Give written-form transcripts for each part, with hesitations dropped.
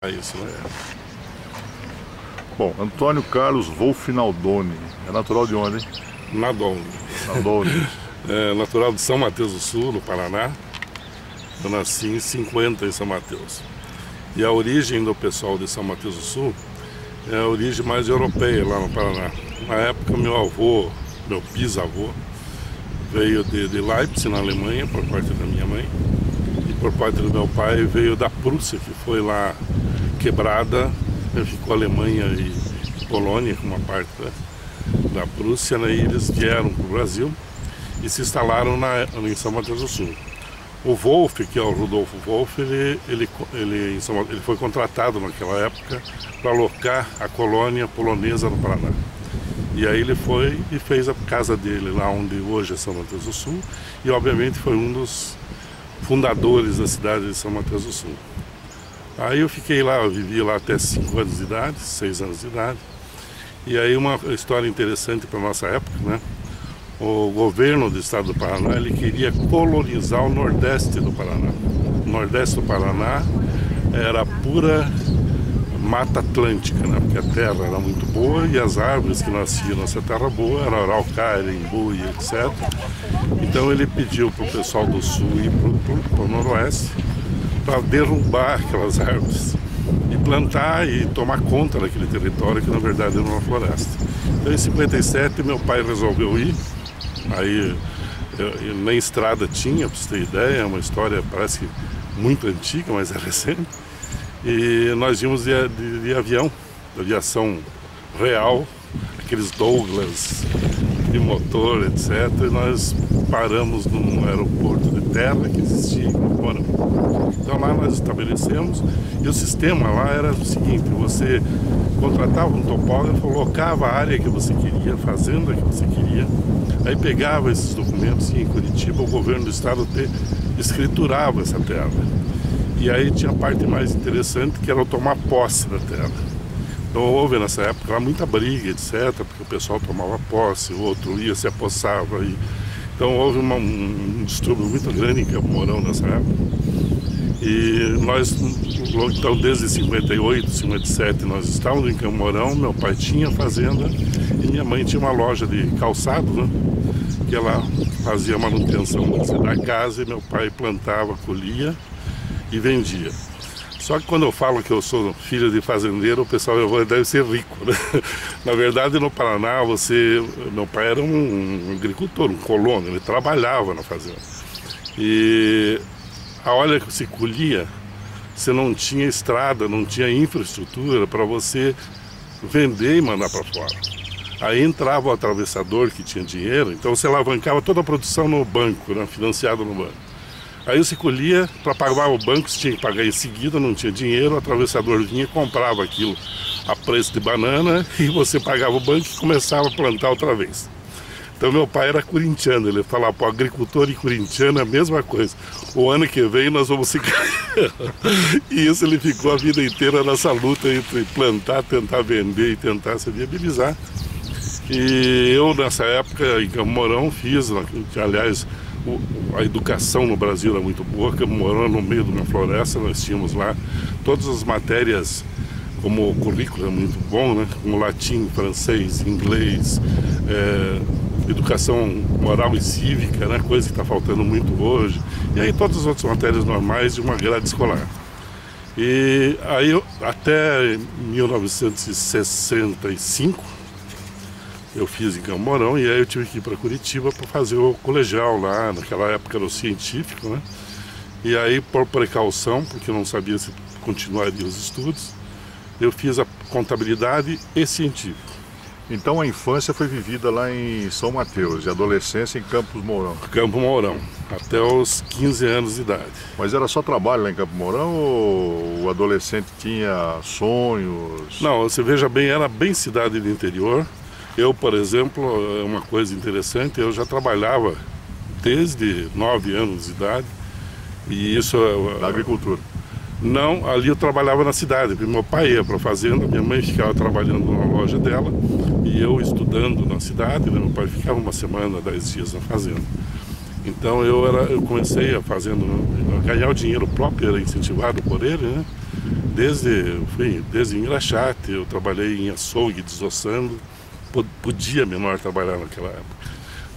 É isso, né? Bom, Antônio Carlos Wolfinaldoni, é natural de onde, hein? Nadon. Naldoni. É natural de São Mateus do Sul, no Paraná. Eu nasci em 50 em São Mateus. E a origem do pessoal de São Mateus do Sul é a origem mais europeia lá no Paraná. Na época, meu avô, meu bisavô, veio de Leipzig, na Alemanha, por parte da minha mãe. E por parte do meu pai veio da Prússia, que foi lá quebrada, ficou Alemanha e Polônia, com uma parte da Prússia, né? E eles vieram para o Brasil e se instalaram em São Mateus do Sul. O Wolf, que é o Rudolfo Wolf, ele foi contratado naquela época para alocar a colônia polonesa no Paraná. E aí ele foi e fez a casa dele lá onde hoje é São Mateus do Sul, e obviamente foi um dos fundadores da cidade de São Mateus do Sul. Aí eu fiquei lá, eu vivi lá até 5 anos de idade, 6 anos de idade. E aí uma história interessante para a nossa época, né? O governo do estado do Paraná, ele queria colonizar o nordeste do Paraná. O nordeste do Paraná era pura mata atlântica, né? Porque a terra era muito boa e as árvores que nasciam nessa terra boa eram araucária, imbu e etc. Então ele pediu para o pessoal do sul ir para o noroeste para derrubar aquelas árvores e plantar e tomar conta daquele território que na verdade era uma floresta. Então em 57 meu pai resolveu ir. Aí nem estrada tinha, para você ter ideia, é uma história parece que muito antiga, mas é recente. E nós íamos de avião, de aviação real, aqueles Douglas de motor, etc. E nós paramos num aeroporto de terra que existia em Campo. Então lá nós estabelecemos, e o sistema lá era o seguinte: você contratava um topógrafo, locava a área que você queria, a fazenda que você queria, aí pegava esses documentos e em Curitiba o governo do estado escriturava essa terra. E aí tinha a parte mais interessante, que era tomar posse da terra. Então houve nessa época lá muita briga, etc., porque o pessoal tomava posse, o outro ia, se apossava. Então houve um distúrbio muito grande em Campo Mourão nessa época. E nós, então desde 58, 57, nós estávamos em Campo Mourão, meu pai tinha fazenda e minha mãe tinha uma loja de calçado, né? Que ela fazia manutenção da casa e meu pai plantava, colhia e vendia. Só que quando eu falo que eu sou filho de fazendeiro, o pessoal deve ser rico, né? Na verdade, no Paraná, meu pai era um agricultor, um colono, ele trabalhava na fazenda. E a hora que se colhia, você não tinha estrada, não tinha infraestrutura para você vender e mandar para fora. Aí entrava o atravessador que tinha dinheiro, então você alavancava toda a produção no banco, né? Financiado no banco. Aí você colhia, para pagar o banco você tinha que pagar em seguida, não tinha dinheiro, o atravessador vinha e comprava aquilo a preço de banana e você pagava o banco e começava a plantar outra vez. Então meu pai era corintiano, ele falava, pô, agricultor e corintiano é a mesma coisa. O ano que vem nós vamos se ganhar. E isso ele ficou a vida inteira nessa luta entre plantar, tentar vender e tentar se viabilizar. E eu nessa época em Campo Mourão fiz, aliás, a educação no Brasil era muito boa. Campo Mourão, no meio de uma floresta, nós tínhamos lá todas as matérias, como o currículo é muito bom, né? Como latim, francês, inglês, educação moral e cívica, né? Coisa que está faltando muito hoje. E aí todas as outras matérias normais de uma grade escolar. E aí até 1965 eu fiz em Campo Mourão, e aí eu tive que ir para Curitiba para fazer o colegial lá, naquela época era o científico, né? E aí, por precaução, porque eu não sabia se continuaria os estudos, eu fiz a contabilidade e científico. Então a infância foi vivida lá em São Mateus e a adolescência em Campos Mourão. Campo Mourão, até os 15 anos de idade. Mas era só trabalho lá em Campo Mourão ou o adolescente tinha sonhos? Não, você veja bem, era bem cidade do interior. Eu, por exemplo, é uma coisa interessante, eu já trabalhava desde 9 anos de idade, e isso... Da agricultura? Não, ali eu trabalhava na cidade, porque meu pai ia para a fazenda, minha mãe ficava trabalhando na loja dela, e eu estudando na cidade, né? Meu pai ficava uma semana, 10 dias na fazenda. Então eu comecei a fazendo, a ganhar o dinheiro próprio, era incentivado por ele, né? desde engraxate, eu trabalhei em açougue, desossando, podia menor trabalhar naquela época.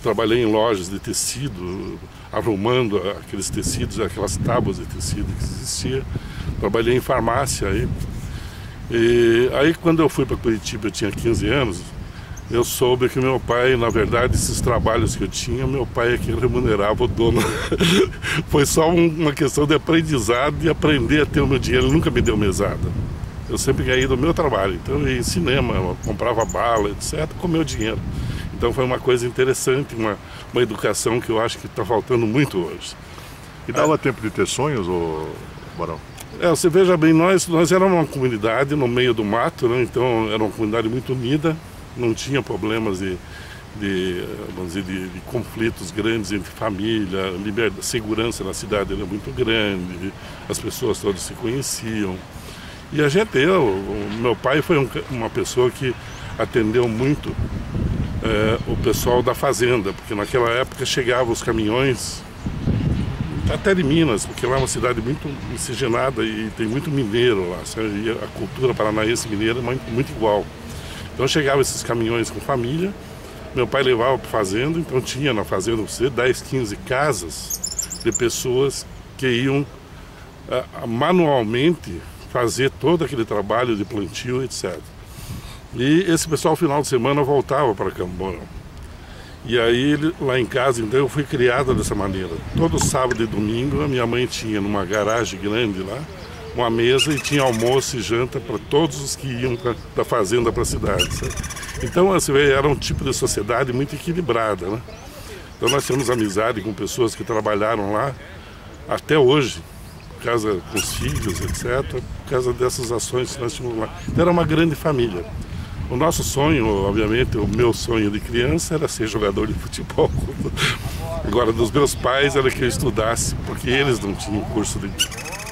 Trabalhei em lojas de tecido, arrumando aqueles tecidos, aquelas tábuas de tecido que existia. Trabalhei em farmácia aí. E aí quando eu fui para Curitiba, eu tinha 15 anos, eu soube que meu pai, na verdade, esses trabalhos que eu tinha, meu pai é que remunerava o dono. Foi só uma questão de aprendizado, de aprender a ter o meu dinheiro. Ele nunca me deu mesada. Eu sempre ganhei do meu trabalho. Então eu ia em cinema, eu comprava bala, etc., com meu dinheiro. Então foi uma coisa interessante, uma educação que eu acho que está faltando muito hoje. E dava tempo de ter sonhos, Barão? Você veja bem, nós éramos uma comunidade no meio do mato, né? Então era uma comunidade muito unida, não tinha problemas vamos dizer, de conflitos grandes entre família, segurança na cidade era muito grande, as pessoas todas se conheciam. E meu pai foi uma pessoa que atendeu muito o pessoal da fazenda, porque naquela época chegavam os caminhões até de Minas, porque lá é uma cidade muito miscigenada e tem muito mineiro lá, sabe? E a cultura paranaense mineira é muito igual. Então chegavam esses caminhões com família, meu pai levava para a fazenda, então tinha na fazenda 10, 15 casas de pessoas que iam manualmente fazer todo aquele trabalho de plantio, etc. E esse pessoal, no final de semana, voltava para Campo Mourão. E aí, lá em casa, então, eu fui criada dessa maneira. Todo sábado e domingo, a minha mãe tinha, numa garagem grande lá, uma mesa e tinha almoço e janta para todos os que iam da fazenda para a cidade, sabe? Então, você vê, era um tipo de sociedade muito equilibrada, né? Então, nós temos amizade com pessoas que trabalharam lá até hoje, por causa com os filhos, etc., por causa dessas ações que nós tínhamos lá. Então, era uma grande família. O nosso sonho, obviamente, o meu sonho de criança era ser jogador de futebol. Agora, dos meus pais era que eu estudasse, porque eles não tinham curso de...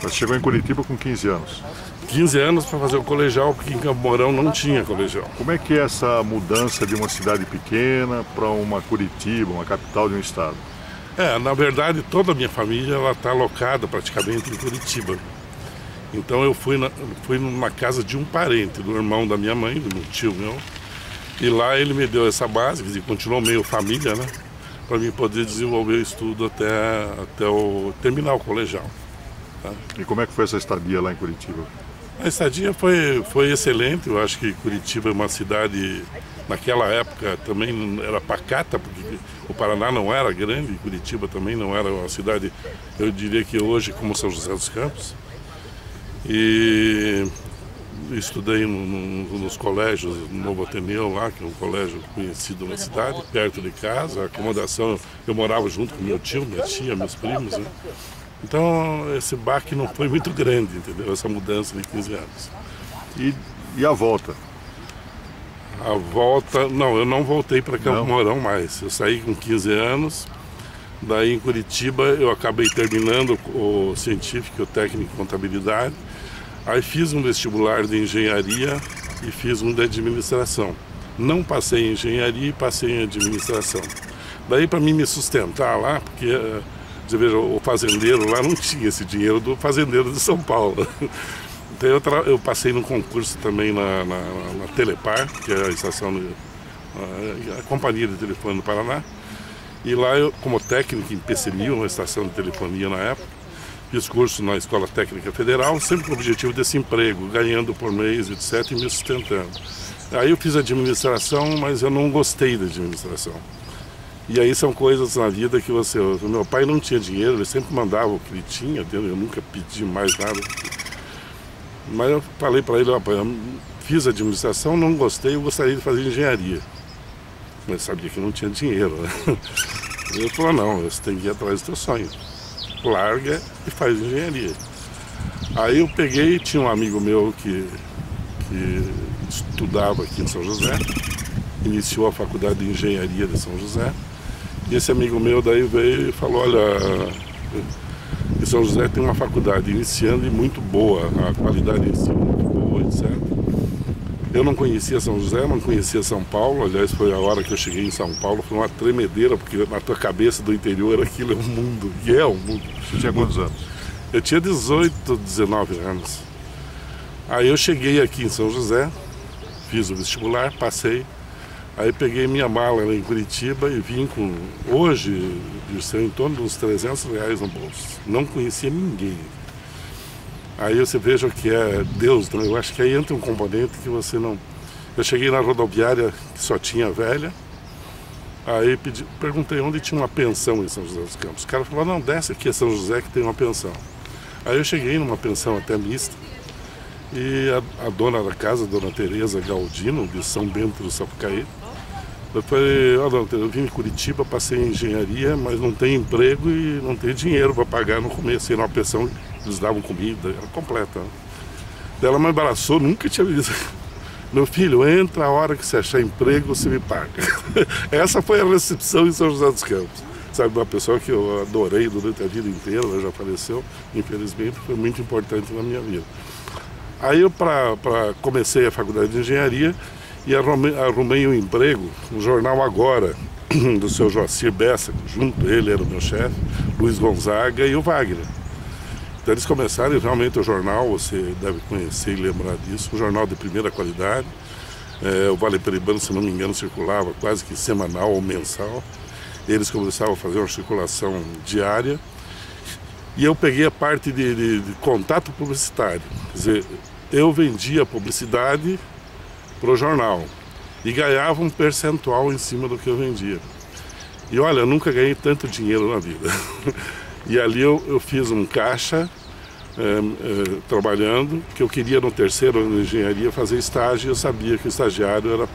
Você chegou em Curitiba com 15 anos? 15 anos para fazer o colegial, porque em Campo Mourão não tinha colegial. Como é que é essa mudança de uma cidade pequena para uma Curitiba, uma capital de um estado? Na verdade, toda a minha família está alocada praticamente em Curitiba. Então eu fui numa casa de um parente, do irmão da minha mãe, do meu tio meu. E lá ele me deu essa base, quer dizer, continuou meio família, né? Para mim poder desenvolver o estudo até terminar o colegial. Tá? E como é que foi essa estadia lá em Curitiba? A estadia foi excelente. Eu acho que Curitiba é uma cidade, naquela época também era pacata, porque o Paraná não era grande, Curitiba também não era uma cidade, eu diria que hoje como São José dos Campos. E estudei nos colégios, no Novo Ateneu lá, que é um colégio conhecido na cidade, perto de casa. A acomodação, eu morava junto com meu tio, minha tia, meus primos, né? Então esse baque não foi muito grande, entendeu? Essa mudança de 15 anos. E a volta? A volta, não, eu não voltei para Campo Mourão mais. Eu saí com 15 anos. Daí em Curitiba eu acabei terminando o científico e o técnico em contabilidade. Aí fiz um vestibular de engenharia e fiz um de administração. Não passei em engenharia e passei em administração. Daí para mim me sustentar lá, porque você veja, o fazendeiro lá não tinha esse dinheiro do fazendeiro de São Paulo. Então eu passei num concurso também na Telepar, que é a estação, a companhia de telefone do Paraná. E lá eu, como técnico em PCMil, uma estação de telefonia na época, fiz curso na Escola Técnica Federal, sempre com o objetivo desse emprego, ganhando por mês, etc., e me sustentando. Aí eu fiz administração, mas eu não gostei da administração. E aí são coisas na vida que meu pai não tinha dinheiro, ele sempre mandava o que ele tinha, eu nunca pedi mais nada. Mas eu falei para ele, eu fiz administração, não gostei, eu gostaria de fazer engenharia. Mas sabia que não tinha dinheiro, né? Ele falou, não, você tem que ir atrás do teu sonho. Larga e faz engenharia. Aí eu peguei, tinha um amigo meu que estudava aqui em São José, iniciou a faculdade de engenharia de São José. E esse amigo meu daí veio e falou, olha, em São José tem uma faculdade iniciando e muito boa, a qualidade de ensino muito boa, etc. Eu não conhecia São José, não conhecia São Paulo, aliás foi a hora que eu cheguei em São Paulo, foi uma tremedeira, porque na tua cabeça do interior aquilo é um mundo, e é um mundo. Você tinha quantos anos? Eu tinha 18, 19 anos. Aí eu cheguei aqui em São José, fiz o vestibular, passei. Aí peguei minha mala lá em Curitiba e vim com, hoje, isso é em torno de uns R$300 no bolso. Não conhecia ninguém. Aí você veja o que é Deus, né? Eu acho que aí entra um componente que você não... Eu cheguei na rodoviária que só tinha velha, aí perguntei onde tinha uma pensão em São José dos Campos. O cara falou, não, desce aqui é São José que tem uma pensão. Aí eu cheguei numa pensão até mista, e a dona da casa, a dona Tereza Galdino, de São Bento do Sapucaí, eu falei, ó, dona Tereza, eu vim em Curitiba, passei em engenharia, mas não tem emprego e não tem dinheiro para pagar no começo. Era uma pensão, eles davam comida, era completa. Ela me abraçou, nunca tinha visto. Meu filho, entra a hora que você achar emprego, você me paga. Essa foi a recepção em São José dos Campos. Sabe, uma pessoa que eu adorei durante a vida inteira, ela já faleceu, infelizmente, foi muito importante na minha vida. Aí eu comecei a faculdade de engenharia e arrumei um emprego no jornal Agora, do seu Joacir Bessa, junto ele era o meu chefe, Luiz Gonzaga e o Wagner. Então eles começaram, e realmente o jornal, você deve conhecer e lembrar disso, um jornal de primeira qualidade. O Vale Paraibano, se não me engano, circulava quase que semanal ou mensal. Eles começaram a fazer uma circulação diária. E eu peguei a parte de contato publicitário. Quer dizer, eu vendia publicidade para o jornal e ganhava um percentual em cima do que eu vendia. E olha, eu nunca ganhei tanto dinheiro na vida. E ali eu fiz um caixa trabalhando, que eu queria no terceiro ano de engenharia fazer estágio, e eu sabia que o estagiário era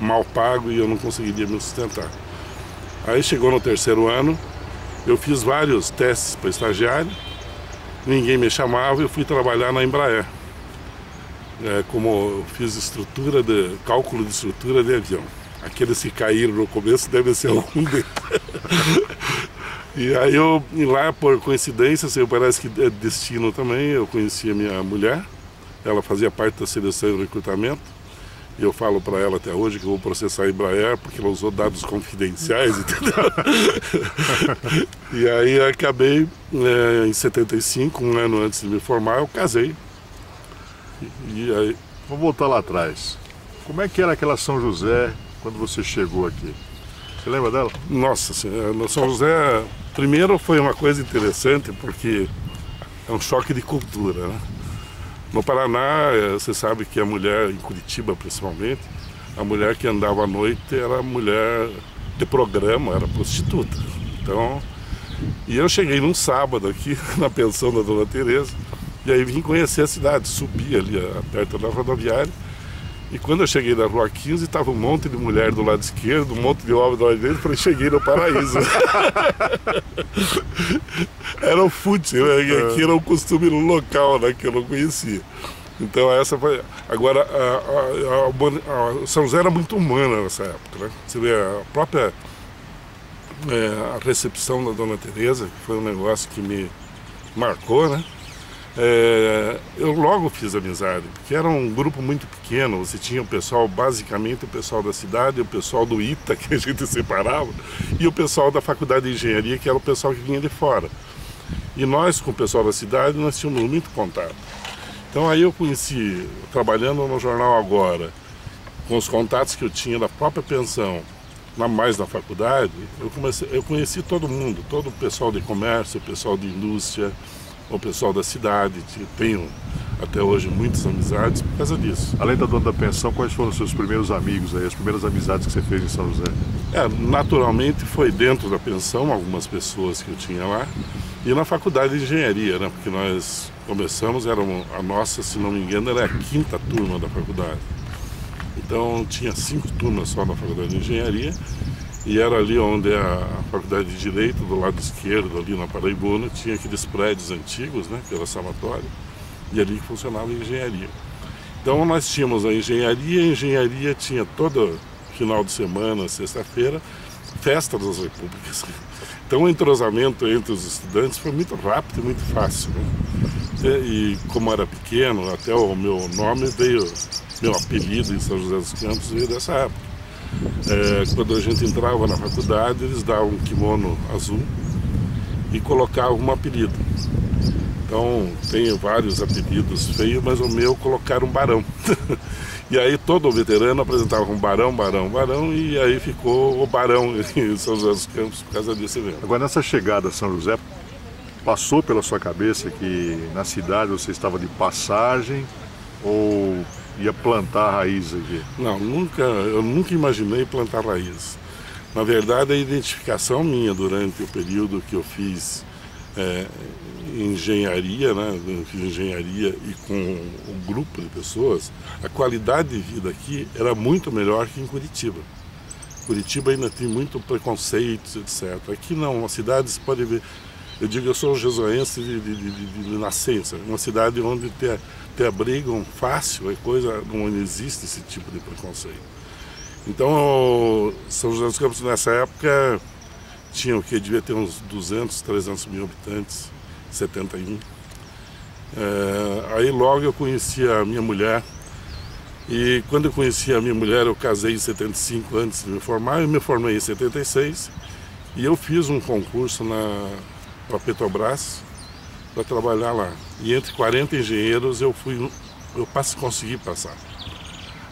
mal pago e eu não conseguiria me sustentar. Aí chegou no terceiro ano, eu fiz vários testes para estagiário, ninguém me chamava e eu fui trabalhar na Embraer. Como eu fiz cálculo de estrutura de avião. Aqueles que caíram no começo devem ser algum deles. E aí lá por coincidência, assim, parece que é destino também, eu conheci a minha mulher, ela fazia parte da seleção e recrutamento. E eu falo para ela até hoje que eu vou processar a Embraer porque ela usou dados confidenciais, entendeu? E aí acabei, em 75, um ano antes de me formar, eu casei. E aí... Vamos voltar lá atrás. Como é que era aquela São José quando você chegou aqui? Você lembra dela? Nossa Senhora, no São José, primeiro foi uma coisa interessante porque é um choque de cultura, né? No Paraná, você sabe que a mulher, em Curitiba principalmente, a mulher que andava à noite era mulher de programa, era prostituta. Então, e eu cheguei num sábado aqui na pensão da dona Tereza, e aí vim conhecer a cidade, subi ali perto da rodoviária, e quando eu cheguei na Rua 15, estava um monte de mulher do lado esquerdo, um monte de homem do lado direito, falei, cheguei no paraíso. Era o fute, né? Aqui era um costume local, né, que eu não conhecia. Então essa foi... Agora, a São José era muito humana nessa época, né? Você vê a própria a recepção da dona Tereza, que foi um negócio que me marcou, né? Eu logo fiz amizade, porque era um grupo muito pequeno, você tinha o pessoal, basicamente o pessoal da cidade, o pessoal do ITA, que a gente separava, e o pessoal da faculdade de engenharia, que era o pessoal que vinha de fora. E nós, com o pessoal da cidade, nós tínhamos muito contato. Então aí eu conheci, trabalhando no jornal Agora, com os contatos que eu tinha da própria pensão, mais na faculdade, eu conheci todo mundo, todo o pessoal de comércio, o pessoal de indústria, o pessoal da cidade. Tenho até hoje muitas amizades por causa disso. Além da dona da pensão, quais foram os seus primeiros amigos aí, as primeiras amizades que você fez em São José? Naturalmente foi dentro da pensão, algumas pessoas que eu tinha lá, e na faculdade de engenharia, né? Porque nós começamos, a nossa, se não me engano, era a 5ª turma da faculdade. Então tinha 5 turmas só na faculdade de engenharia, e era ali onde a faculdade de Direito, do lado esquerdo, ali na Paraibuna, tinha aqueles prédios antigos, né, que era sanatório, e ali que funcionava a engenharia. Então nós tínhamos a engenharia tinha todo final de semana, sexta-feira, festa das repúblicas. Então o entrosamento entre os estudantes foi muito rápido e muito fácil, né? E como era pequeno, até o meu nome veio, meu apelido em São José dos Campos veio dessa época. Quando a gente entrava na faculdade, eles davam um kimono azul e colocavam um apelido. Então tenho vários apelidos feios, mas o meu colocaram Barão. E aí todo veterano apresentava um Barão, Barão, Barão, e aí ficou o Barão em São José dos Campos por causa desse evento. Agora, nessa chegada a São José, passou pela sua cabeça que na cidade você estava de passagem ou ia plantar raiz aqui? Não, eu nunca imaginei plantar raiz. Na verdade, a identificação minha durante o período que eu fiz engenharia, né? Eu fiz engenharia e com um grupo de pessoas, a qualidade de vida aqui era muito melhor que em Curitiba. Curitiba ainda tem muito preconceitos, etc. Aqui não, uma cidade você pode ver. Eu digo, eu sou jesuense de nascença, uma cidade onde te abrigam fácil, não existe esse tipo de preconceito. Então, São José dos Campos nessa época tinha o que? Devia ter uns 200, 300 mil habitantes, 71. Aí logo eu conheci a minha mulher, e quando eu conheci a minha mulher eu casei em 75 antes de me formar, eu me formei em 76, e eu fiz um concurso para Petrobras para trabalhar lá. E entre 40 engenheiros eu consegui passar.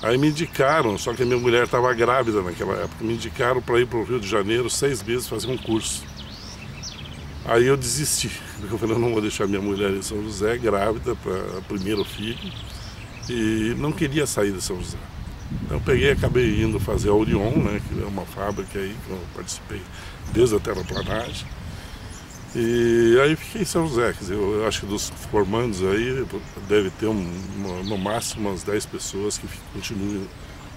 Aí me indicaram, só que a minha mulher estava grávida naquela época, me indicaram para ir para o Rio de Janeiro 6 meses fazer um curso. Aí eu desisti, porque eu falei, eu não vou deixar minha mulher em São José, grávida, para primeiro filho, e não queria sair de São José. Então eu acabei indo fazer a Orion, né, que é uma fábrica aí que eu participei desde a terraplanagem. E aí fiquei em São José, quer dizer, eu acho que dos formandos aí deve ter no máximo umas 10 pessoas que continuam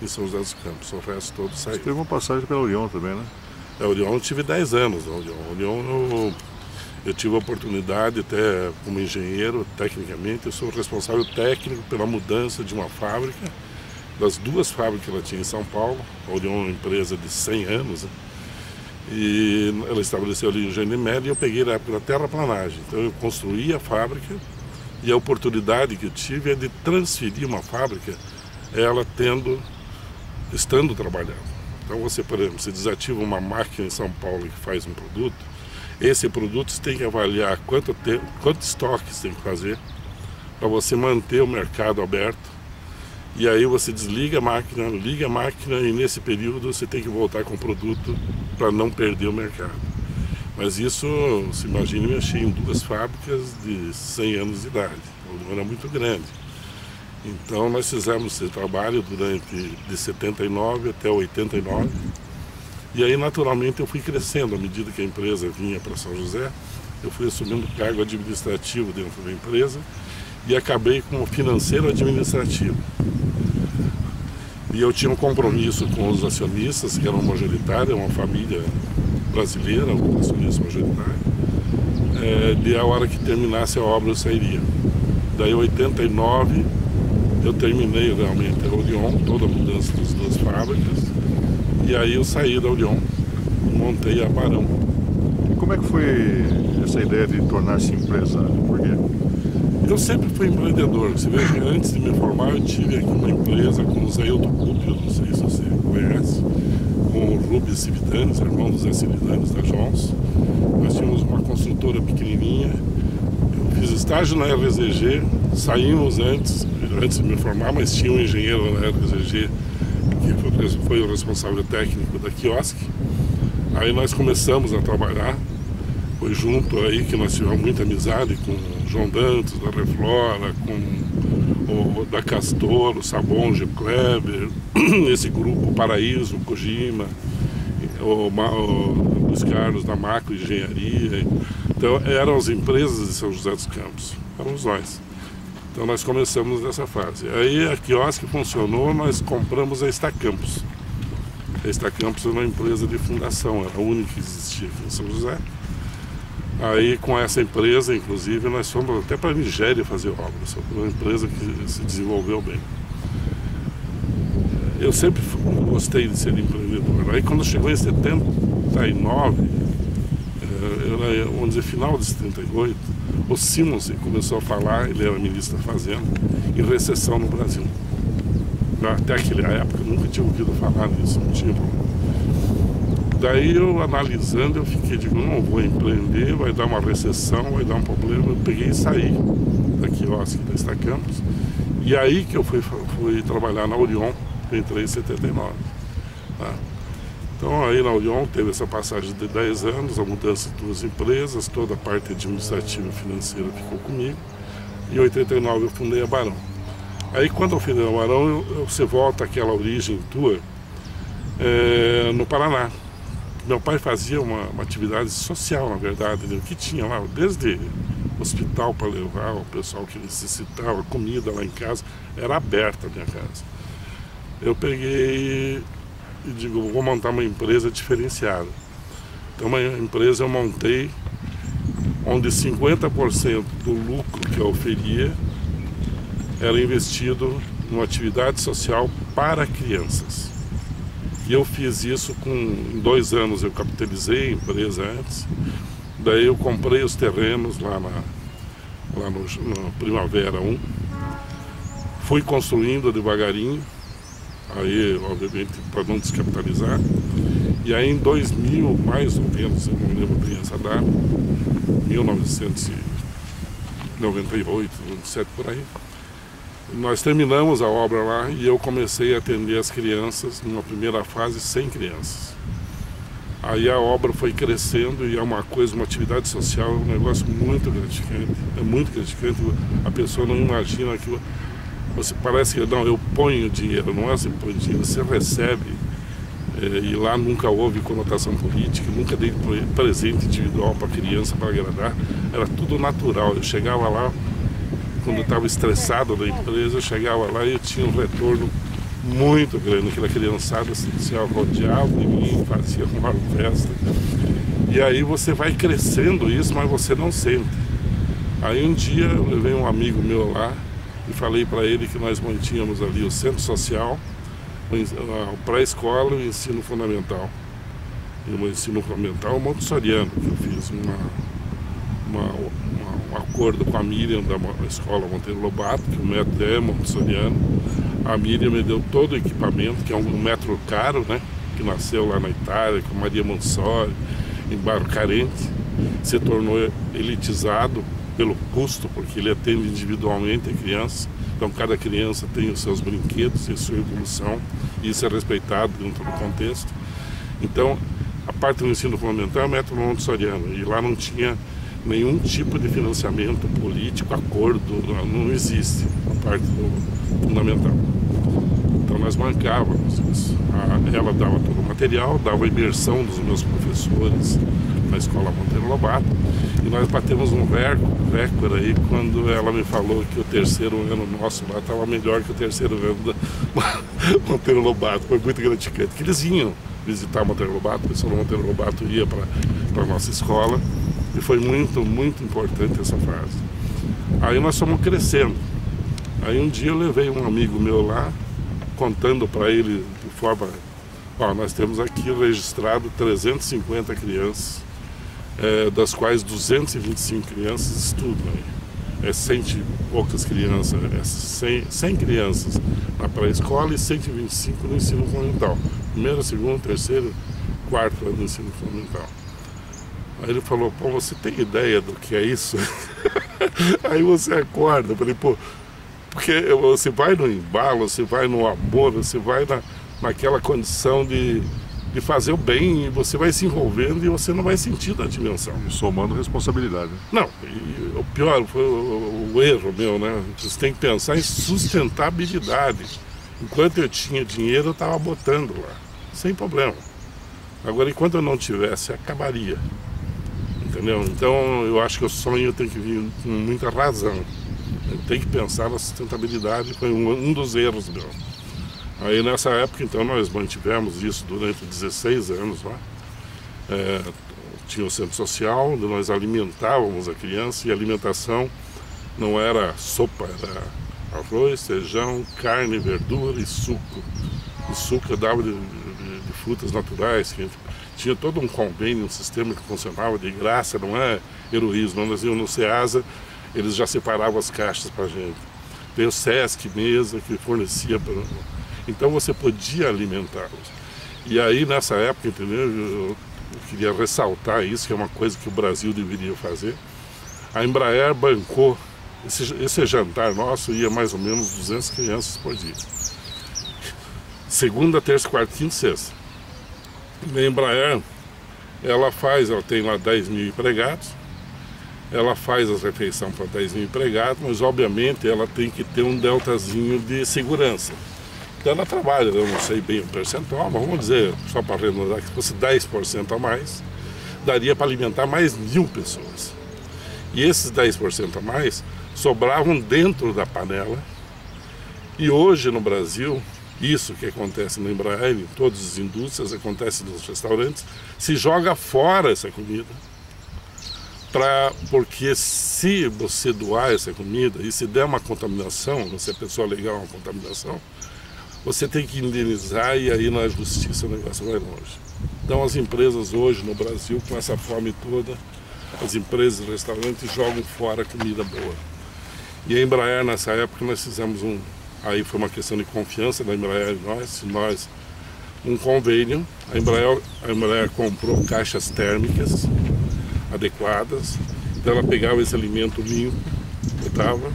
em São José dos Campos, o resto todo saiu. Você teve uma passagem pela Orion também, né? A Orion eu tive 10 anos na Orion. Orion eu tive a oportunidade até como engenheiro, tecnicamente, eu sou responsável técnico pela mudança de uma fábrica, das 2 fábricas que ela tinha em São Paulo. A Orion é uma empresa de 100 anos, né? E ela estabeleceu ali em Janimel e eu peguei na época da terraplanagem. Então eu construí a fábrica e a oportunidade que eu tive é de transferir uma fábrica, ela estando trabalhando. Então você, por exemplo, você desativa uma máquina em São Paulo que faz um produto, esse produto você tem que avaliar quanto estoque você tem que fazer para você manter o mercado aberto. E aí você desliga a máquina, liga a máquina e nesse período você tem que voltar com o produto para não perder o mercado. Mas isso, se imagina, eu mexi em 2 fábricas de 100 anos de idade, era muito grande. Então nós fizemos esse trabalho de 79 até 89. E aí naturalmente eu fui crescendo, à medida que a empresa vinha para São José, eu fui assumindo cargo administrativo dentro da empresa e acabei como financeiro administrativo. E eu tinha um compromisso com os acionistas, que eram majoritários, uma família brasileira, um acionista majoritário, de a hora que terminasse a obra eu sairia. Daí em 89 eu terminei realmente a Orion, toda a mudança das 2 fábricas, e aí eu saí da Orion e montei a Barão. E como é que foi essa ideia de tornar-se empresário? Por quê? Eu sempre fui empreendedor. Você vê que antes de me formar eu tive aqui uma empresa com o Zé Hilton Cúpio, não sei se você conhece, com o Rubens Cividanes, irmão do Zé Cividanes da Jones. Nós tínhamos uma construtora pequenininha. Eu fiz estágio na RZG, saímos antes de me formar, mas tinha um engenheiro na RZG que foi o responsável técnico da quiosque. Aí nós começamos a trabalhar. Foi junto aí que nós tivemos muita amizade com o João Dantas, da Reflora, com o da Castor, o Sabonge, o Kleber, esse grupo, o Paraíso, o Kojima, o Luiz Carlos da Macro Engenharia. Então eram as empresas de São José dos Campos, éramos nós. Então nós começamos nessa fase. Aí a quiosque funcionou, nós compramos a Estacampos. A Estacampos era uma empresa de fundação, era a única que existia aqui em São José. Aí com essa empresa, inclusive, nós fomos até para a Nigéria fazer obras. Foi uma empresa que se desenvolveu bem. Eu sempre gostei de ser empreendedor. Aí quando chegou em 79, vamos dizer, final de 78, o Simonsen começou a falar, ele era ministro da Fazenda, em recessão no Brasil. Até aquela época eu nunca tinha ouvido falar nisso, não tinha problema. Daí eu analisando, eu fiquei, digo, não vou empreender, vai dar uma recessão, vai dar um problema. Eu peguei e saí da quiosque da Estacampos. E aí que eu fui trabalhar na Orion, que eu entrei em 79. Tá? Então aí na Orion teve essa passagem de 10 anos, a mudança de 2 empresas, toda a parte administrativa e financeira ficou comigo. Em 89 eu fundei a Barão. Aí quando eu fundei a Barão, você volta àquela origem tua no Paraná. Meu pai fazia uma atividade social, na verdade, né? Que tinha lá, desde hospital para levar o pessoal que necessitava, comida lá em casa, era aberta a minha casa. Eu peguei e digo, vou montar uma empresa diferenciada. Então uma empresa eu montei onde 50% do lucro que eu oferia era investido numa atividade social para crianças. E eu fiz isso em 2 anos, eu capitalizei a empresa antes. Daí eu comprei os terrenos lá no Primavera 1. Fui construindo devagarinho, aí obviamente para não descapitalizar. E aí em 2000, mais ou menos, eu não lembro bem essa data, 1998, 97 por aí. Nós terminamos a obra lá e eu comecei a atender as crianças numa primeira fase sem crianças. Aí a obra foi crescendo e é uma atividade social, um negócio muito gratificante. É muito gratificante, a pessoa não imagina aquilo. Você parece que, não, eu ponho dinheiro, não é você põe dinheiro, você recebe. E lá nunca houve conotação política, nunca dei presente individual para a criança, para agradar. Era tudo natural. Eu chegava lá, quando eu estava estressado da empresa, eu chegava lá e eu tinha um retorno muito grande. Aquela criançada se rodeava de mim, fazia uma festa. E aí você vai crescendo isso, mas você não sente. Aí um dia eu levei um amigo meu lá e falei para ele que nós mantínhamos ali o centro social, o pré-escola e o ensino fundamental. E o ensino fundamental montessoriano, que eu fiz um acordo com a Miriam da escola Monteiro Lobato, que o método é montessoriano. A Miriam me deu todo o equipamento, que é um método caro, né? Que nasceu lá na Itália, com Maria Montessori, em bairro carente. Se tornou elitizado pelo custo, porque ele atende individualmente a criança. Então cada criança tem os seus brinquedos e a sua evolução, e isso é respeitado dentro do contexto. Então a parte do ensino fundamental é o método montessoriano, e lá não tinha nenhum tipo de financiamento político, acordo, não existe a parte do fundamental. Então nós bancávamos isso. Ela dava todo o material, dava a imersão dos meus professores na escola Monteiro Lobato, e nós batemos um recorde aí quando ela me falou que o 3º ano nosso lá estava melhor que o 3º ano da Monteiro Lobato. Foi muito gratificante, que eles vinham visitar Monteiro Lobato, o pessoal do Monteiro Lobato ia para a nossa escola, e foi muito, muito importante essa fase. Aí nós fomos crescendo. Aí um dia eu levei um amigo meu lá, contando para ele de forma, nós temos aqui registrado 350 crianças, das quais 225 crianças estudam. 100 e poucas crianças, 100 crianças na pré-escola e 125 no ensino fundamental. 1º, 2º, 3º, 4º ano do ensino fundamental. Aí ele falou, pô, você tem ideia do que é isso? Aí você acorda, eu falei, pô, porque você vai no embalo, você vai no amor, você vai naquela condição de fazer o bem, e você vai se envolvendo e você não vai sentir da dimensão. E somando responsabilidade. Não, o pior foi o erro meu, né? Você tem que pensar em sustentabilidade. Enquanto eu tinha dinheiro, eu estava botando lá, sem problema. Agora, enquanto eu não tivesse, acabaria. Entendeu? Então, eu acho que o sonho tem que vir com muita razão. Tem que pensar na sustentabilidade, foi um dos erros meu. Aí nessa época, então, nós mantivemos isso durante 16 anos lá. Tinha o centro social, onde nós alimentávamos a criança, e a alimentação não era sopa, era arroz, feijão, carne, verdura e suco. O suco eu dava de frutas naturais, que tinha todo um convênio, um sistema que funcionava de graça, não é heroísmo. Nós íamos no Ceasa, eles já separavam as caixas para a gente. Tem o Sesc Mesa, que fornecia para... Então você podia alimentá-los. E aí, nessa época, entendeu? Eu queria ressaltar isso, que é uma coisa que o Brasil deveria fazer. A Embraer bancou, esse jantar nosso ia mais ou menos 200 crianças por dia. Segunda, terça, quarta, quinta e sexta. A Embraer, ela tem lá 10 mil empregados, ela faz as refeições para 10 mil empregados, mas obviamente ela tem que ter um deltazinho de segurança. Então ela trabalha, eu não sei bem o percentual, mas vamos dizer, só para arredondar, que se fosse 10% a mais, daria para alimentar mais 1.000 pessoas. E esses 10% a mais sobravam dentro da panela. E hoje no Brasil, isso que acontece na Embraer, em todas as indústrias, acontece nos restaurantes, se joga fora essa comida. Porque se você doar essa comida e se der uma contaminação, se a pessoa alegar uma contaminação, você tem que indenizar e aí na justiça o negócio vai longe. Então as empresas hoje no Brasil, com essa fome toda, as empresas e restaurantes jogam fora comida boa. E a Embraer, nessa época, nós fizemos aí foi uma questão de confiança da Embraer e nós um convênio. A Embraer comprou caixas térmicas adequadas, então ela pegava esse alimento limpo, botava,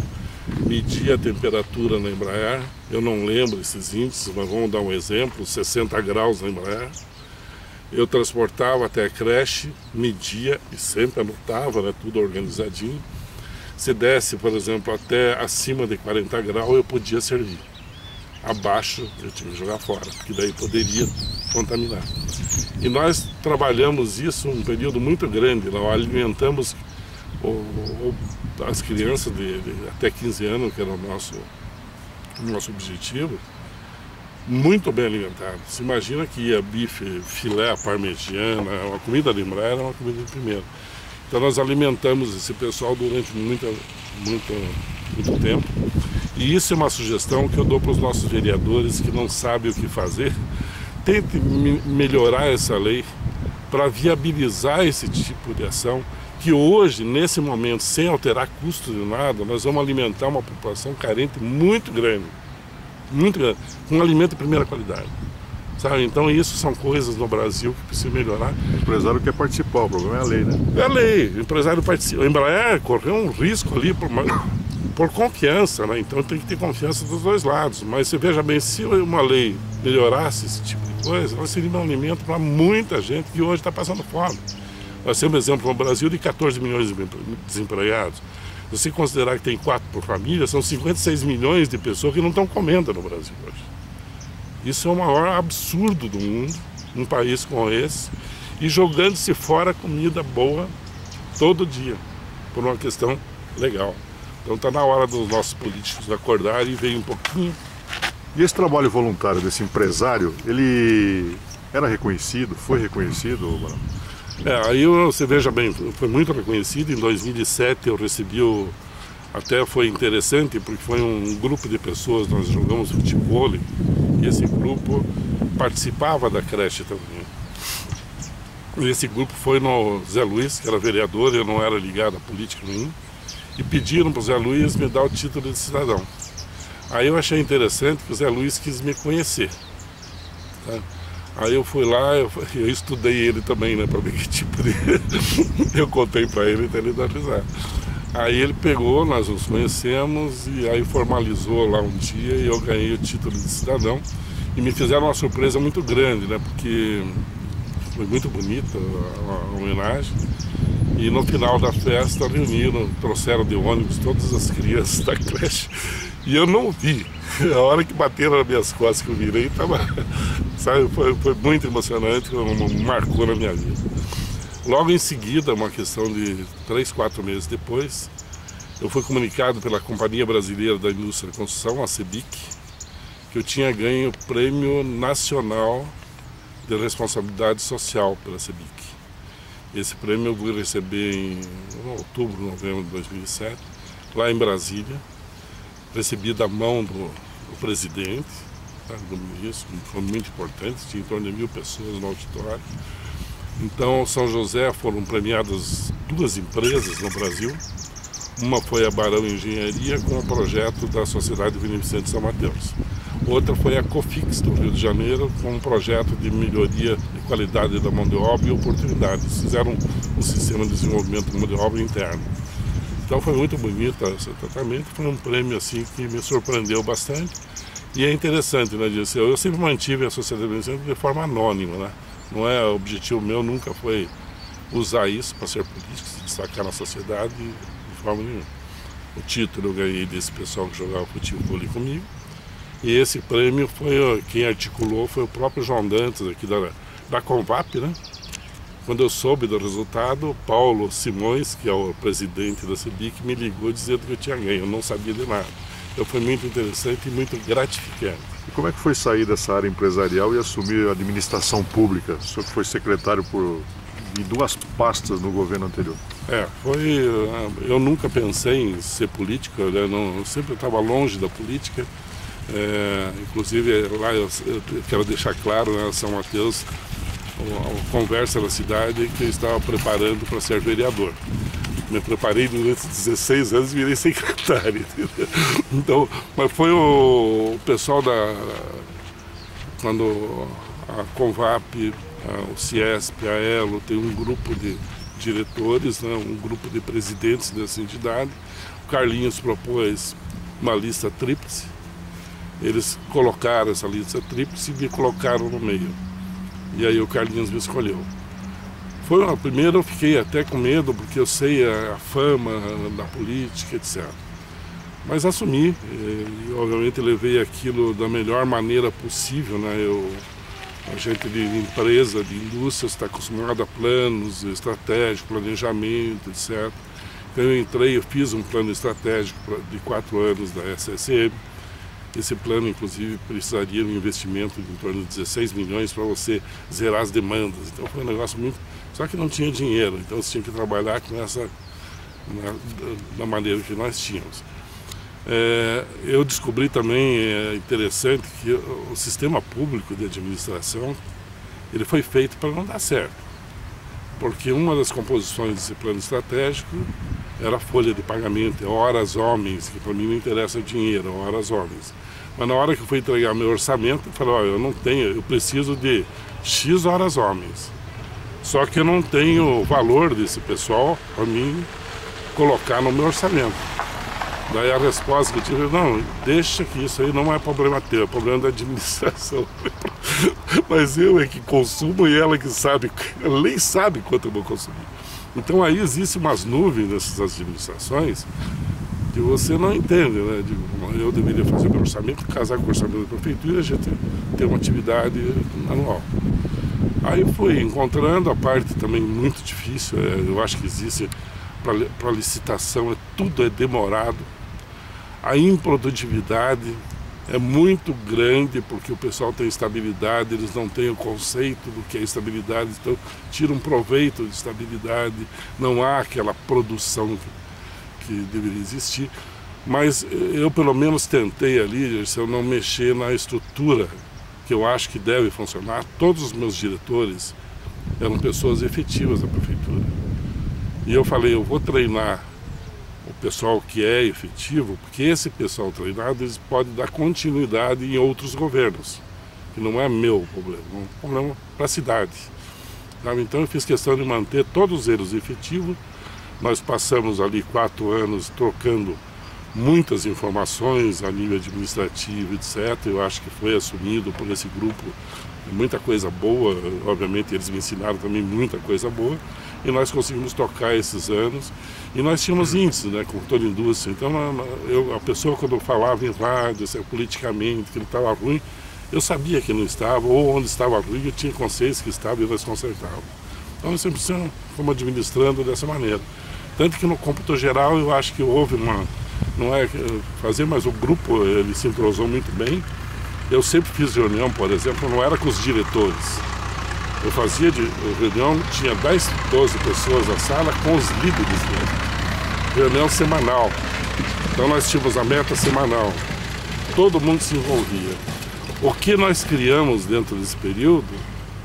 media a temperatura na Embraer, eu não lembro esses índices, mas vamos dar um exemplo, 60 graus na Embraer. Eu transportava até a creche, media e sempre anotava, né, tudo organizadinho. Se desse, por exemplo, até acima de 40 graus, eu podia servir. Abaixo, eu tinha que jogar fora, porque daí poderia contaminar. E nós trabalhamos isso um período muito grande, nós alimentamos as crianças de até 15 anos, que era o nosso objetivo, muito bem alimentados. Se imagina que ia bife, filé, parmegiana, a comida de Embraer era uma comida de primeira. Então nós alimentamos esse pessoal durante muito tempo. E isso é uma sugestão que eu dou para os nossos vereadores que não sabem o que fazer. Tente melhorar essa lei para viabilizar esse tipo de ação, que hoje, nesse momento, sem alterar custo de nada, nós vamos alimentar uma população carente muito grande, com um alimento de primeira qualidade. Sabe? Então isso são coisas no Brasil que precisam melhorar. O empresário quer participar, o problema é a lei, né? É a lei, o empresário participa. O Embraer correu um risco ali por confiança, né? Então tem que ter confiança dos dois lados. Mas você veja bem, se uma lei melhorasse esse tipo de coisa, ela seria um alimento para muita gente que hoje está passando fome. Nós temos um exemplo no Brasil de 14 milhões de desempregados. Se você considerar que tem 4 por família, são 56 milhões de pessoas que não estão comendo no Brasil hoje. Isso é o maior absurdo do mundo, um país como esse, e jogando-se fora comida boa todo dia, por uma questão legal. Então está na hora dos nossos políticos acordarem e verem um pouquinho. E esse trabalho voluntário desse empresário, ele era reconhecido, foi reconhecido, Barão? Aí você veja bem, foi muito reconhecido. Em 2007 eu recebi até foi interessante, porque foi um grupo de pessoas, nós jogamos futebol, e esse grupo participava da creche também. E esse grupo foi no Zé Luiz, que era vereador, eu não era ligado a política nenhuma, e pediram para o Zé Luiz me dar o título de cidadão. Aí eu achei interessante que o Zé Luiz quis me conhecer. Tá? Aí eu fui lá, eu estudei ele também, né, para ver que tipo de... eu contei para ele, então ele dá risada. Aí ele pegou, nós nos conhecemos e aí formalizou lá um dia e eu ganhei o título de cidadão. E me fizeram uma surpresa muito grande, né, porque foi muito bonita a homenagem. E no final da festa reuniram, trouxeram de ônibus todas as crianças da creche. E eu não vi. A hora que bateram nas minhas costas que eu virei, sabe, foi muito emocionante, marcou na minha vida. Logo em seguida, uma questão de 3, 4 meses depois, eu fui comunicado pela Companhia Brasileira da Indústria da Construção, a CEBIC, que eu tinha ganho o Prêmio Nacional de Responsabilidade Social pela CEBIC. Esse prêmio eu vou receber em outubro, novembro de 2007, lá em Brasília. Recebi da mão do presidente, tá, do ministro, foi muito importante, tinha em torno de 1.000 pessoas no auditório. Então, São José foram premiadas 2 empresas no Brasil. Uma foi a Barão Engenharia com o projeto da Sociedade Beneficente São Mateus. Outra foi a Cofix do Rio de Janeiro, com um projeto de melhoria de qualidade da mão de obra e oportunidades. Fizeram um sistema de desenvolvimento de mão de obra interno. Então foi muito bonito esse tratamento, foi um prêmio assim que me surpreendeu bastante. E é interessante, né, Dirceu? Eu sempre mantive a Sociedade Beneficente de forma anônima, né? Não é, o objetivo meu nunca foi usar isso para ser político, se destacar na sociedade de forma nenhuma. O título eu ganhei desse pessoal que jogava futebol ali comigo. E esse prêmio foi, quem articulou foi o próprio João Dantas, aqui da Convap, né? Quando eu soube do resultado, Paulo Simões, que é o presidente da CEBIC, me ligou dizendo que eu tinha ganho, eu não sabia de nada. Então foi muito interessante e muito gratificante. E como é que foi sair dessa área empresarial e assumir a administração pública? O senhor foi secretário de 2 pastas no governo anterior. Eu nunca pensei em ser político, eu sempre estava longe da política. Inclusive lá eu quero deixar claro, né, São Mateus, a conversa na cidade que eu estava preparando para ser vereador. Me preparei durante 16 anos e virei secretário. Então, mas foi o pessoal quando a Convap, o Ciesp, a Elo, tem um grupo de diretores, né, um grupo de presidentes dessa entidade. O Carlinhos propôs uma lista tríplice. Eles colocaram essa lista tríplice e me colocaram no meio. E aí o Carlinhos me escolheu. Primeiro eu fiquei até com medo, porque eu sei a fama da política, etc. Mas assumi e obviamente levei aquilo da melhor maneira possível, né? A gente de empresa, de indústria, está acostumado a planos estratégicos, planejamento, etc. Então eu fiz um plano estratégico de 4 anos da SSM. Esse plano, inclusive, precisaria de um investimento de em torno de 16 milhões para você zerar as demandas. Então foi um negócio muito... Só que não tinha dinheiro, então você tinha que trabalhar com da maneira que nós tínhamos. Eu descobri também, interessante, que o sistema público de administração ele foi feito para não dar certo. Porque uma das composições desse plano estratégico era a folha de pagamento, horas homens, que para mim não interessa dinheiro, horas homens. Mas na hora que eu fui entregar meu orçamento, eu falei, olha, eu preciso de X horas homens. Só que eu não tenho o valor desse pessoal para mim colocar no meu orçamento. Daí a resposta que eu tive, não, deixa que isso aí não é problema teu, é problema da administração. Mas eu é que consumo e ela que sabe, ela nem sabe quanto eu vou consumir. Então aí existem umas nuvens nessas administrações que você não entende, né? Eu deveria fazer meu orçamento, casar com o orçamento da prefeitura e a gente ter uma atividade anual. Aí eu fui encontrando a parte também muito difícil, eu acho que existe para licitação, tudo é demorado. A improdutividade é muito grande porque o pessoal tem estabilidade, eles não têm o conceito do que é estabilidade, então tiram proveito de estabilidade, não há aquela produção que deveria existir. Mas eu pelo menos tentei ali, se eu não mexer na estrutura que eu acho que deve funcionar. Todos os meus diretores eram pessoas efetivas da prefeitura. E eu falei, eu vou treinar o pessoal que é efetivo, porque esse pessoal treinado eles podem dar continuidade em outros governos, que não é meu problema, é um problema para a cidade. Então eu fiz questão de manter todos eles efetivos. Nós passamos ali 4 anos trocando muitas informações a nível administrativo, etc. Eu acho que foi assumido por esse grupo muita coisa boa, obviamente eles me ensinaram também muita coisa boa, e nós conseguimos tocar esses anos, e nós tínhamos índices, né, com toda a indústria. Então a pessoa quando falava em rádio, politicamente, que ele estava ruim, eu sabia que não estava, ou onde estava ruim, eu tinha consciência que estava e nós consertávamos. Então nós sempre fomos administrando dessa maneira. Tanto que no cômputo geral eu acho que houve não é fazer, mas o grupo ele se entrosou muito bem. Eu sempre fiz reunião, por exemplo, não era com os diretores. Eu fazia reunião, tinha 10, 12 pessoas na sala com os líderes mesmo. Reunião semanal. Então nós tínhamos a meta semanal. Todo mundo se envolvia. O que nós criamos dentro desse período,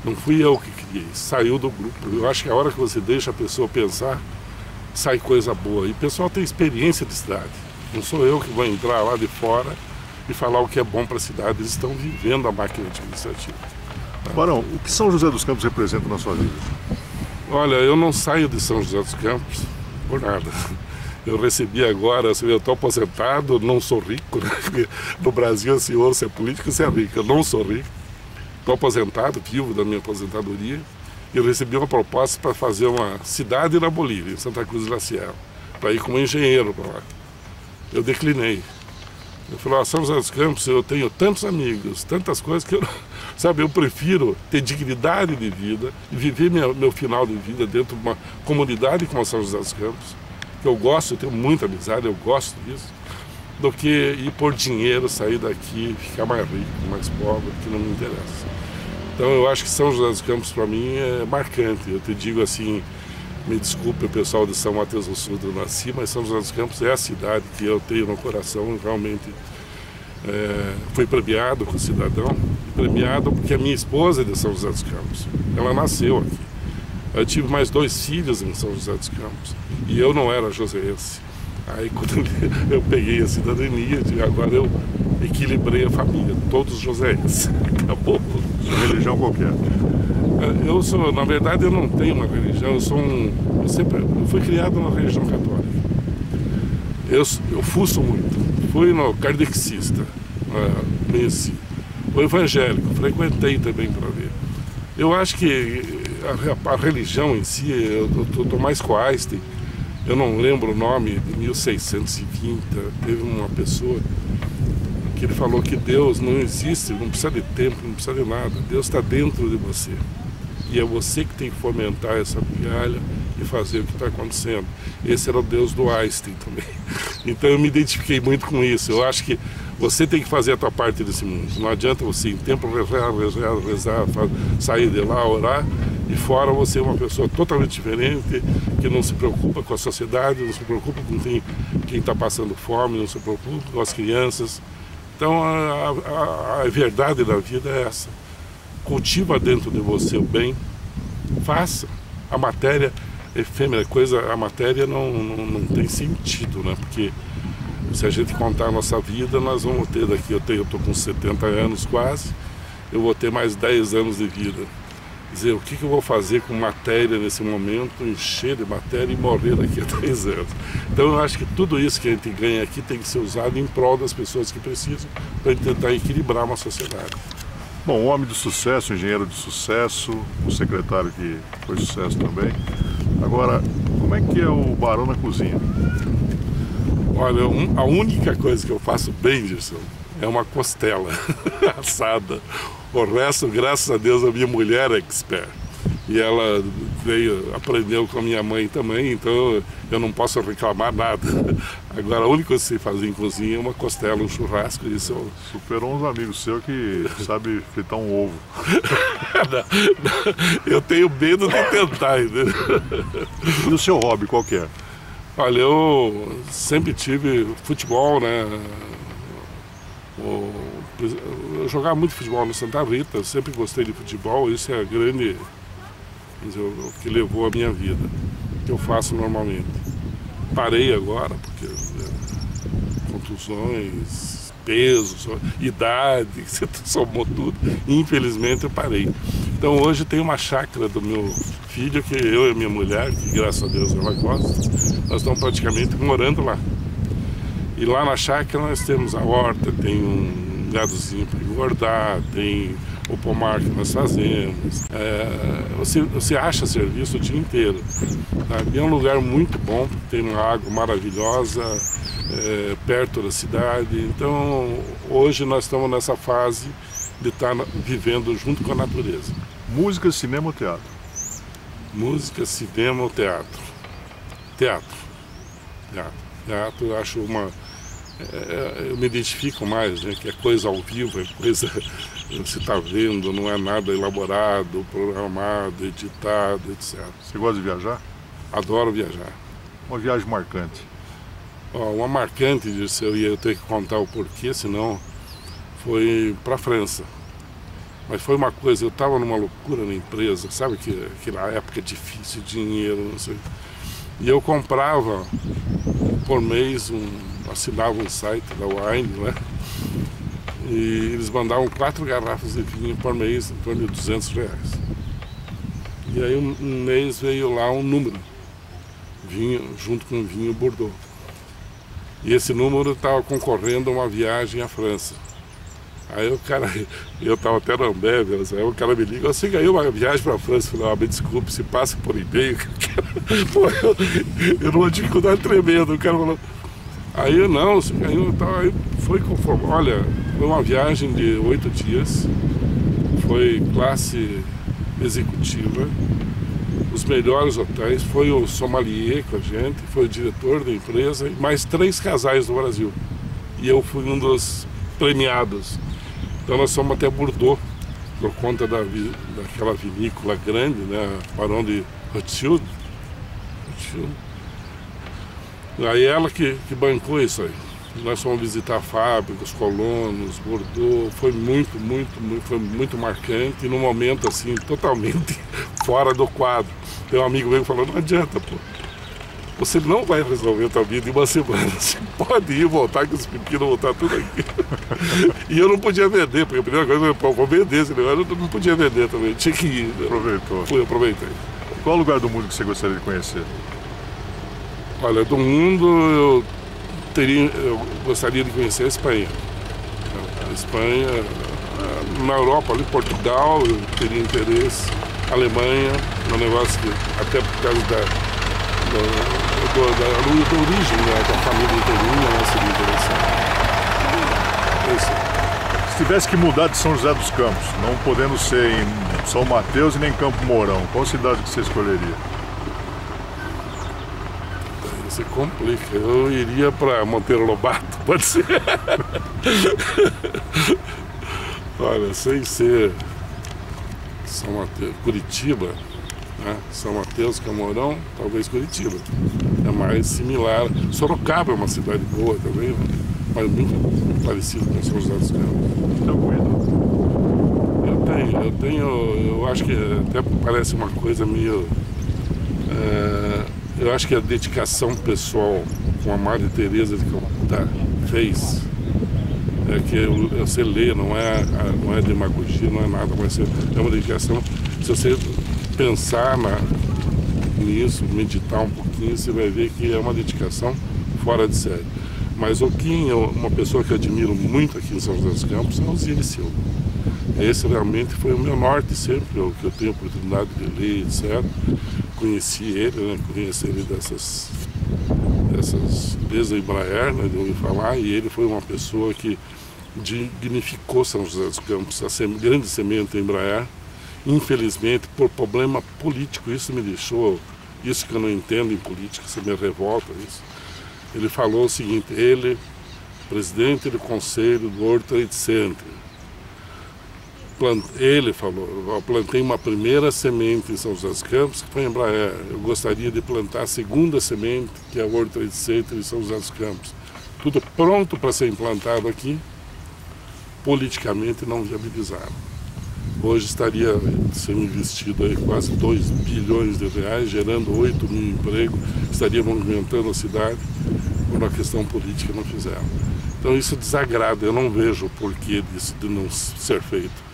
não fui eu que criei, saiu do grupo. Eu acho que a hora que você deixa a pessoa pensar, sai coisa boa. E o pessoal tem experiência de cidade. Não sou eu que vou entrar lá de fora e falar o que é bom para a cidade. Eles estão vivendo a máquina administrativa. Barão, o que São José dos Campos representa na sua vida? Olha, eu não saio de São José dos Campos por nada. Eu recebi agora, eu estou aposentado, não sou rico, né? No Brasil, se você é político, você é rico. Eu não sou rico, estou aposentado, vivo da minha aposentadoria. E eu recebi uma proposta para fazer uma cidade na Bolívia, em Santa Cruz de la Sierra, para ir como engenheiro para lá. Eu declinei. Eu falei, São José dos Campos, eu tenho tantos amigos, tantas coisas que eu prefiro ter dignidade de vida e viver meu final de vida dentro de uma comunidade como a São José dos Campos, que eu gosto, eu tenho muita amizade, eu gosto disso, do que ir por dinheiro, sair daqui, ficar mais rico, mais pobre, que não me interessa. Então eu acho que São José dos Campos para mim é marcante. Eu te digo assim, me desculpe o pessoal de São Mateus do Sul, do nasci, mas São José dos Campos é a cidade que eu tenho no coração. Realmente fui premiado com o cidadão, premiado porque a minha esposa é de São José dos Campos. Ela nasceu aqui. Eu tive mais 2 filhos em São José dos Campos e eu não era joséense. Aí quando eu peguei a cidadania, agora eu equilibrei a família, todos joséenses. Acabou. Sua religião qualquer? Eu sou, na verdade, eu não tenho uma religião, eu fui criado na religião católica. Eu fuço muito, fui no kardecista, conheci. O evangélico, frequentei também para ver. Eu acho que a religião em si, eu estou mais com Einstein. Eu não lembro o nome, de 1620, teve uma pessoa que ele falou que Deus não existe, não precisa de tempo, não precisa de nada. Deus está dentro de você. E é você que tem que fomentar essa migalha e fazer o que está acontecendo. Esse era o Deus do Einstein também. Então eu me identifiquei muito com isso. Eu acho que você tem que fazer a tua parte desse mundo. Não adianta você em tempo rezar, sair de lá, orar, e fora você é uma pessoa totalmente diferente, que não se preocupa com a sociedade, não se preocupa com quem está passando fome, não se preocupa com as crianças. Então a verdade da vida é essa. Cultiva dentro de você o bem, faça. A matéria efêmera, a matéria não tem sentido, né? Porque se a gente contar a nossa vida, nós vamos ter daqui, eu estou com 70 anos quase, eu vou ter mais 10 anos de vida. Quer dizer, o que eu vou fazer com matéria nesse momento, encher de matéria e morrer daqui a 10 anos. Então eu acho que tudo isso que a gente ganha aqui tem que ser usado em prol das pessoas que precisam, para tentar equilibrar uma sociedade. Bom, homem de sucesso, engenheiro de sucesso, um secretário que foi sucesso também. Agora, como é que é o Barão na cozinha? Olha, a única coisa que eu faço bem, Gerson, é uma costela assada. O resto, graças a Deus, a minha mulher é expert. E ela aprendeu com a minha mãe também, então eu não posso reclamar nada. Agora, a única coisa que sei fazer em cozinha é uma costela, um churrasco. Isso superou uns amigos seus que sabem fritar um ovo. não, eu tenho medo de tentar, entendeu? E o seu hobby, qual que é? Olha, eu sempre tive futebol, né? Eu jogava muito futebol no Santa Rita, eu sempre gostei de futebol, isso é a grande, o que levou a minha vida, que eu faço normalmente. Parei agora, porque contusões, peso, idade, você somou tudo, infelizmente eu parei. Então hoje tem uma chácara do meu filho, que eu e minha mulher, que graças a Deus ela gosta, nós estamos praticamente morando lá. E lá na chácara nós temos a horta, tem um gadozinho para engordar, tem o pomar que nós fazemos. Você acha serviço o dia inteiro. Tá? É um lugar muito bom, tem uma água maravilhosa, perto da cidade. Então hoje nós estamos nessa fase de estar vivendo junto com a natureza. Música, cinema ou teatro? Música, cinema ou teatro? Teatro. Teatro eu acho eu me identifico mais, né, que é coisa ao vivo, é coisa que você está vendo, não é nada elaborado, programado, editado, etc. Você gosta de viajar? Adoro viajar. Uma viagem marcante? Uma marcante, eu tenho que contar o porquê, senão foi para a França. Mas foi uma coisa, eu estava numa loucura na empresa, sabe que aquela época difícil, dinheiro, não sei. E eu comprava por mês, assinava um site da Wine, né? E eles mandavam 4 garrafas de vinho por mês, em torno de R$200. E aí um mês veio lá um número, vinho, junto com o vinho Bordeaux. E esse número estava concorrendo a uma viagem à França. Aí o cara, eu estava até na Ambev, aí o cara me liga, você ganhou uma viagem para a França? Eu falei, me desculpe, se passa por e-mail. Pô, eu numa dificuldade tremenda, o cara falou. Aí não, você ganhou, aí foi conforme. Olha, foi uma viagem de 8 dias, foi classe executiva, os melhores hotéis, foi o sommelier com a gente, foi o diretor da empresa e mais 3 casais do Brasil. E eu fui um dos premiados. Então nós fomos até Bordeaux, por conta daquela vinícola grande, né, Barão de Rothschild. Aí ela que bancou isso aí. Nós fomos visitar fábricas, colonos, Bordeaux, foi muito marcante e num momento assim, totalmente fora do quadro. Tem um amigo meu que falou, não adianta, pô. Você não vai resolver a tua vida em uma semana. Você pode ir e voltar, que os pepinos vão estar tudo aqui. E eu não podia vender, porque a primeira coisa eu vou vender esse negócio, eu não podia vender também, tinha que ir. Aproveitou. Aproveitei. Qual lugar do mundo que você gostaria de conhecer? Olha, do mundo eu gostaria de conhecer a Espanha. A Espanha, na Europa, ali, Portugal, eu teria interesse. Alemanha, um negócio que até por causa da origem, né, da família inteirinha, né, seria interessante. Isso. Se tivesse que mudar de São José dos Campos, não podendo ser em São Mateus e nem Campo Mourão, qual cidade que você escolheria? Você complica. Eu iria para Monteiro Lobato, pode ser? Olha, sem ser São Mateus, Curitiba, né? São Mateus, Camorão, talvez Curitiba. É mais similar. Sorocaba é uma cidade boa também, né? Mas muito parecido com São José dos Campos. Eu acho que até parece uma coisa meio... eu acho que a dedicação pessoal com a Madre Teresa de Calcutá fez, que você lê, não é demagogia, não é nada, mas é uma dedicação. Se você pensar nisso, meditar um pouquinho, você vai ver que é uma dedicação fora de série. Mas o Kim, uma pessoa que eu admiro muito aqui em São José dos Campos, é o Osiris Silva. Esse realmente foi o meu norte sempre, o que eu tenho a oportunidade de ler, etc. Conheci ele, né? Conheci ele desde a Embraer, né? De ouvir falar, e ele foi uma pessoa que dignificou São José dos Campos, a grande semente da Embraer. Infelizmente, por problema político, isso me deixou, isso que eu não entendo em política, isso me revolta isso. Ele falou o seguinte, ele, presidente do conselho do World Trade Center, ele falou, eu plantei uma primeira semente em São José dos Campos, que foi em Embraer. Eu gostaria de plantar a segunda semente, que é o World Trade Center em São José dos Campos. Tudo pronto para ser implantado aqui, politicamente não viabilizaram. Hoje estaria sendo investido aí quase 2 bilhões de reais, gerando 8 mil empregos, estaria movimentando a cidade, por uma questão política não fizeram. Então isso desagrada, eu não vejo o porquê disso de não ser feito.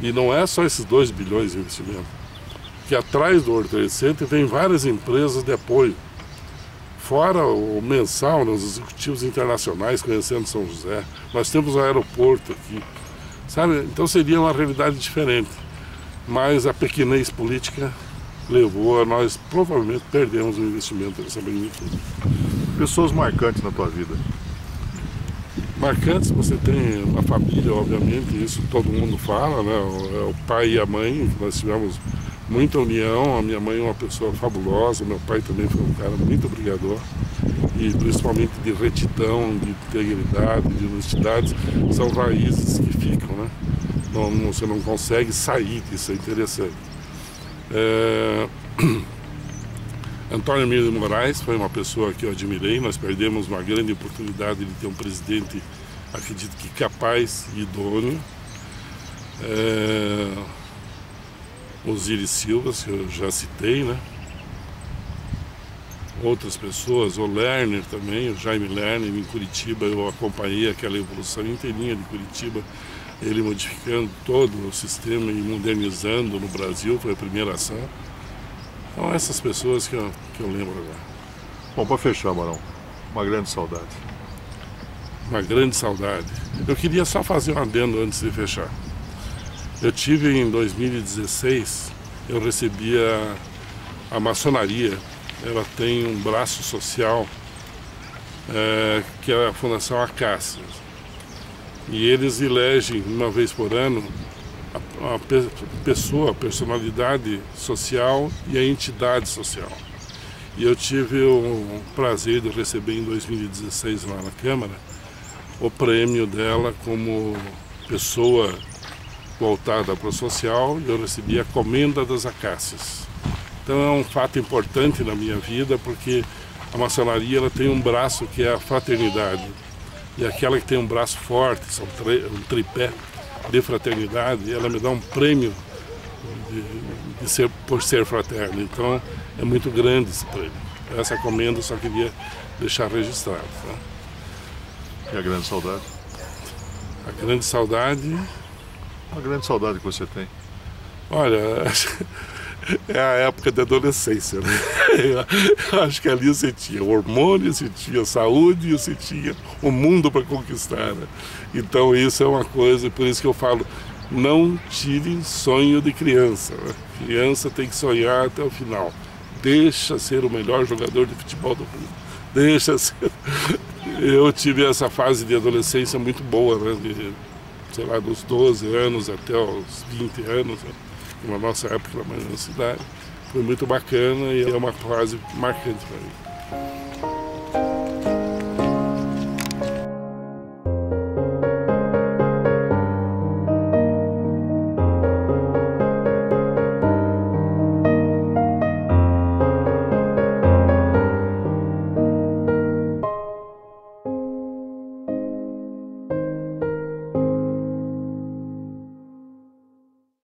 E não é só esses 2 bilhões de investimento, que atrás do World Trade Center tem várias empresas de apoio. Fora o mensal, né, os executivos internacionais conhecendo São José, nós temos um aeroporto aqui, sabe? Então seria uma realidade diferente, mas a pequenez política levou a nós, provavelmente, perdemos o investimento dessa magnitude. Pessoas marcantes na tua vida? Marcantes, você tem uma família, obviamente, isso todo mundo fala, né? É o pai e a mãe, nós tivemos muita união, a minha mãe é uma pessoa fabulosa, meu pai também foi um cara muito brigador, e principalmente de retidão, de integridade, de honestidade, são raízes que ficam, né? Você não consegue sair disso, é interessante. Antônio Emílio de Moraes foi uma pessoa que eu admirei, nós perdemos uma grande oportunidade de ter um presidente, acredito que capaz e idôneo. Osiris Silva, que eu já citei, né? outras pessoas, o Lerner também, o Jaime Lerner, em Curitiba, eu acompanhei aquela evolução inteirinha de Curitiba, ele modificando todo o sistema e modernizando no Brasil, foi a primeira ação. Então essas pessoas que eu lembro agora. Bom, para fechar, Barão, uma grande saudade. Uma grande saudade. Eu queria só fazer um adendo antes de fechar. Eu tive em 2016, eu recebi a maçonaria, ela tem um braço social que é a Fundação Acácias. E eles elegem uma vez por ano a pessoa, a personalidade social e a entidade social. E eu tive o prazer de receber em 2016 lá na Câmara o prêmio dela como pessoa voltada para o social, e eu recebi a Comenda das Acácias. Então é um fato importante na minha vida, porque a maçonaria ela tem um braço que é a fraternidade. E aquela que tem um braço forte, são um tripé de fraternidade, ela me dá um prêmio por ser fraterno. Então é muito grande esse prêmio. Essa comenda eu só queria deixar registrado. Tá? E a grande saudade? A grande saudade... A grande saudade que você tem? Olha, é a época da adolescência, né? Eu acho que ali você tinha hormônio, você tinha saúde, você tinha o mundo para conquistar, né? Então isso é uma coisa, por isso que eu falo, não tire sonho de criança, né? Criança tem que sonhar até o final. Deixa ser o melhor jogador de futebol do mundo. Deixa ser... Eu tive essa fase de adolescência muito boa, né? Sei lá, dos 12 anos até os 20 anos, né? Na nossa época na cidade. Foi muito bacana e é uma fase marcante para mim.